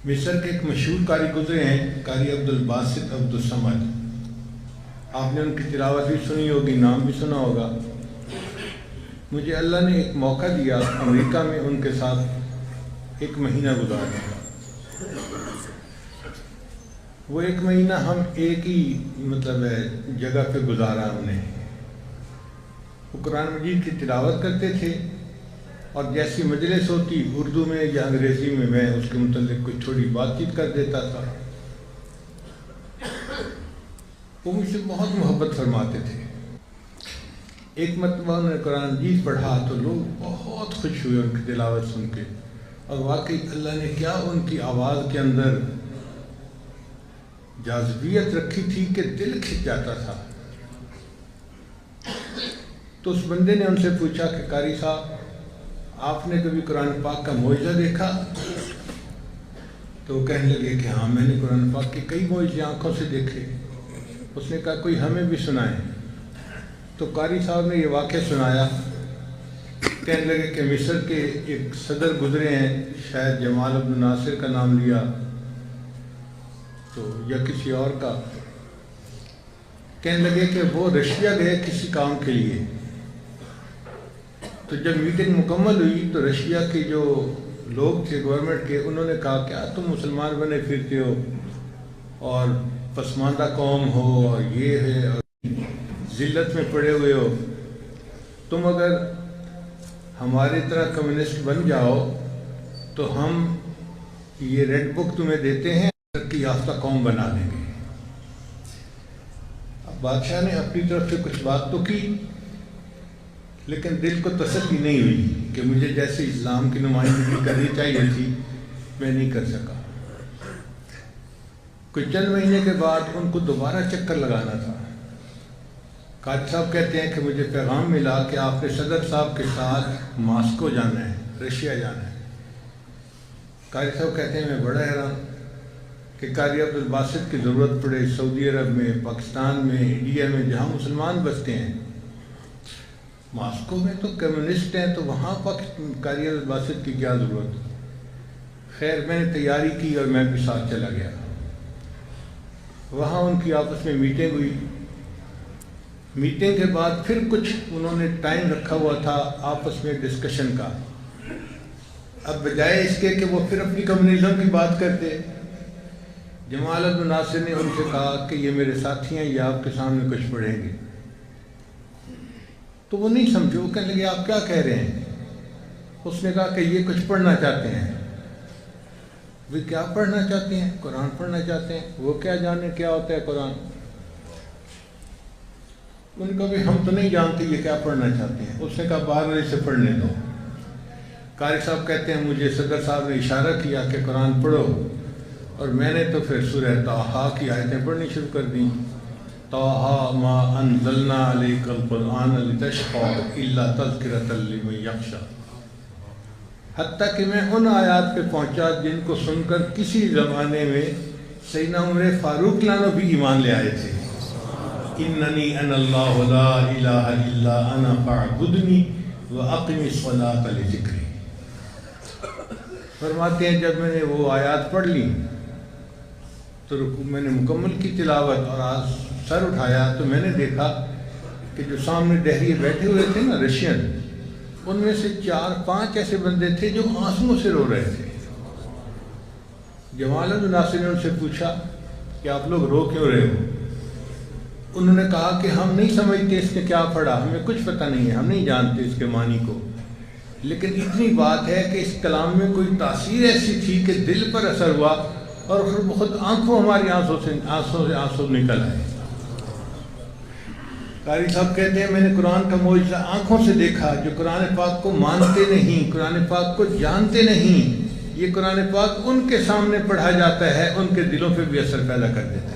مصر کے ایک مشہور قاری گزرے ہیں، قاری عبدالباسط عبدالصمد۔ آپ نے ان کی تلاوت بھی سنی ہوگی، نام بھی سنا ہوگا۔ مجھے اللہ نے ایک موقع دیا امریکہ میں ان کے ساتھ ایک مہینہ گزارنے کا۔ وہ ایک مہینہ ہم ایک ہی جگہ پہ گزارا ہم نے۔ وہ قرآن مجید کی تلاوت کرتے تھے، اور جیسی مجلس ہوتی اردو میں یا انگریزی میں اس کے متعلق کچھ تھوڑی بات چیت کر دیتا تھا۔ وہ مجھ سے بہت محبت فرماتے تھے۔ ایک مرتبہ انہوں نے قرآن مجید پڑھا تو لوگ بہت خوش ہوئے ان کی تلاوت سن کے، اور واقعی اللہ نے کیا ان کی آواز کے اندر جاذبیت رکھی تھی کہ دل کھنچ جاتا تھا۔ تو اس بندے نے ان سے پوچھا کہ قاری صاحب، آپ نے کبھی قرآن پاک کا معجزہ دیکھا؟ تو وہ کہنے لگے کہ ہاں، میں نے قرآن پاک کے کئی معجزے آنکھوں سے دیکھے۔ اس نے کہا کوئی ہمیں بھی سنائیں۔ تو قاری صاحب نے یہ واقعہ سنایا۔ کہنے لگے کہ مصر کے ایک صدر گزرے ہیں، شاید جمال عبد الناصر کا نام لیا تو یا کسی اور کا۔ کہنے لگے کہ وہ رشیا گئے کسی کام کے لیے، تو جب میٹنگ مکمل ہوئی تو رشیا کے جو لوگ تھے گورنمنٹ کے، انہوں نے کہا کیا تم مسلمان بنے پھرتے ہو اور پسماندہ قوم ہو اور یہ ہے اور ذلت میں پڑے ہوئے ہو، تم اگر ہماری طرح کمیونسٹ بن جاؤ تو ہم یہ ریڈ بک تمہیں دیتے ہیں، ترقی یافتہ قوم بنا دیں گے۔ اب بادشاہ نے اپنی طرف سے کچھ بات تو کی، لیکن دل کو تسلی نہیں ہوئی کہ مجھے جیسے اسلام کی نمائندگی کرنی چاہیے تھی میں نہیں کر سکا۔ کچھ چند مہینے کے بعد ان کو دوبارہ چکر لگانا تھا۔ قاری صاحب کہتے ہیں کہ مجھے پیغام ملا کہ آپ نے صدر صاحب کے ساتھ ماسکو جانا ہے، رشیا جانا ہے۔ قاری صاحب کہتے ہیں میں بڑا حیران کہ قاری عبدالباسط کی ضرورت پڑے سعودی عرب میں، پاکستان میں، انڈیا میں، جہاں مسلمان بستے ہیں، ماسکو میں تو کمیونسٹ ہیں، تو وہاں قاری عبدالباسط کی کیا ضرورت؟ خیر میں نے تیاری کی اور میں بھی ساتھ چلا گیا۔ وہاں ان کی آپس میں میٹنگ ہوئی۔ میٹنگ کے بعد پھر کچھ انہوں نے ٹائم رکھا ہوا تھا آپس میں ڈسکشن کا۔ اب بجائے اس کے کہ وہ پھر اپنی کمیونزم کی بات کرتے، جمال عبد الناصر نے ان سے کہا کہ یہ میرے ساتھی ہیں، یہ آپ کے سامنے کچھ پڑھیں گے۔ تو وہ نہیں سمجھے، وہ کہنے لگے آپ کیا کہہ رہے ہیں؟ اس نے کہا کہ یہ کچھ پڑھنا چاہتے ہیں۔ وہ کیا پڑھنا چاہتے ہیں؟ قرآن پڑھنا چاہتے ہیں۔ وہ کیا جانے کیا ہوتا ہے قرآن؟ ان کا بھی ہم تو نہیں جانتے یہ کیا پڑھنا چاہتے ہیں۔ اس نے کہا باہر سے پڑھنے دو۔ قاری صاحب کہتے ہیں مجھے صدر صاحب نے اشارہ کیا کہ قرآن پڑھو، اور میں نے تو پھر سورہ طٰہٰ کی آیتیں پڑھنی شروع کر دیں۔ طٰہٰ ما انزلنا علیک القرآن لتشقیٰ الا تذکرۃ لمن یخشیٰ، حتیٰ کہ میں ان آیات پہ پہنچا جن کو سن کر کسی زمانے میں سیدنا عمر فاروق لانو بھی ایمان لے آئے تھے۔ اننی انا اللہ لا الہ الا انا فاعبدنی واقم الصلاۃ لذکری۔ فرماتے ہیں جب میں نے وہ آیات پڑھ لی تو میں نے مکمل کی تلاوت اور آج سر اٹھایا تو میں نے دیکھا کہ جو سامنے دہریے بیٹھے ہوئے تھے نا رشین، ان میں سے 4-5 ایسے بندے تھے جو آنسوؤں سے رو رہے تھے۔ جمال عبد الناصر نے ان سے پوچھا کہ آپ لوگ رو کیوں رہے ہو؟ انہوں نے کہا کہ ہم نہیں سمجھتے اس نے کیا پڑھا، ہمیں کچھ پتہ نہیں ہے، ہم نہیں جانتے اس کے معنی کو، لیکن اتنی بات ہے کہ اس کلام میں کوئی تاثیر ایسی تھی کہ دل پر اثر ہوا، اور خود آنکھوں ہماری آنسوں نکل آئے۔ قاری صاحب کہتے ہیں میں نے قرآن کا معجزہ آنکھوں سے دیکھا، جو قرآن پاک کو مانتے نہیں، قرآن پاک کو جانتے نہیں، یہ قرآن پاک ان کے سامنے پڑھا جاتا ہے، ان کے دلوں پہ بھی اثر پیدا کر دیتا ہے۔